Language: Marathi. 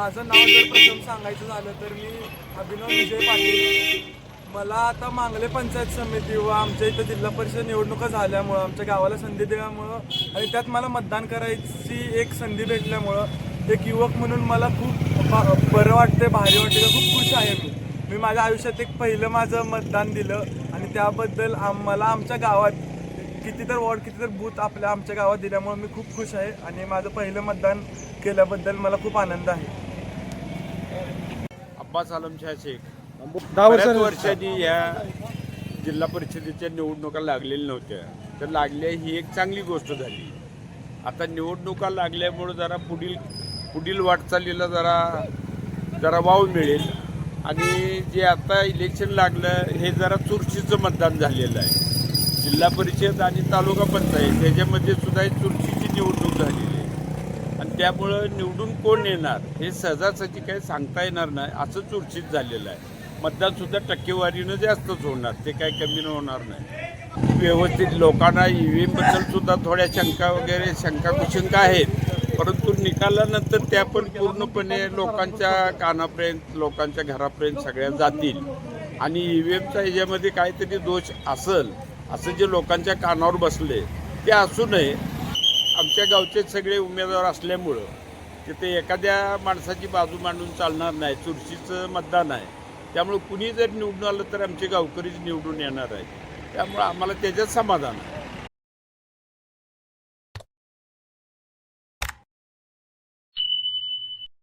माझं नाव जर प्रथम सांगायचं झालं तर मी अभिनव विजय पाटील. मला आता मांगले पंचायत समिती व आमच्या इथं जिल्हा परिषद निवडणुका झाल्यामुळं, आमच्या गावाला संधी दिल्यामुळं आणि त्यात मला मतदान करायची एक संधी भेटल्यामुळं एक युवक म्हणून मला खूप बरं वाटते, भारी वाटते, खूप खुश आहे मी माझ्या आयुष्यात एक पहिलं माझं मतदान दिलं आणि त्याबद्दल मला आमच्या गावात किती तर वॉर्ड, किती तर बूथ आमच्या गावात दिल्यामुळे मी खूप खुश आहे आणि माझं पहिलं मतदान केल्याबद्दल मला खूप आनंद आहे. अब्बास आलम शाह शेख. बऱ्याच वर्षांनी या जिल्हा परिषदेच्या निवडणुका लागलेल्या नव्हत्या, तर लागल्या ही एक चांगली गोष्ट झाली. आता निवडणुका लागल्यामुळं जरा पुढील वाटचालीला जरा वाव मिळेल. आणि जे आता इलेक्शन लागलं हे जरा चुरशीचं मतदान झालेलं आहे. जिल्हा परिषद आणि तालुका पंचायत याच्यामध्ये सुद्धा चुरशीची निवडणूक झालेली आहे आणि त्यामुळं निवडून कोण येणार हे सहजासहजी काही सांगता येणार नाही, असं चुरशीत झालेलं आहे. मतदानसुद्धा टक्केवारीनं जास्तच होणार, ते काही कमी होणार नाही. व्यवस्थित लोकांना EVM-बद्दल सुद्धा थोड्या शंका कुशंका आहेत, परंतु निकालानंतर त्या पण पूर्णपणे लोकांच्या कानापर्यंत, लोकांच्या घरापर्यंत सगळ्या जातील. आणि EVM-चा याच्यामध्ये काहीतरी दोष असेल असं जे लोकांच्या कानावर बसले ते असू नये. आमच्या गावचे सगळे उमेदवार असल्यामुळं तिथे एखाद्या माणसाची बाजू मांडून चालणार नाही. चुरशीचं मतदान आहे, त्यामुळं कुणी जर निवडून आलं तर आमचे गावकरीच निवडून येणार आहे. त्यामुळं आम्हाला त्याच्यात समाधान आहे.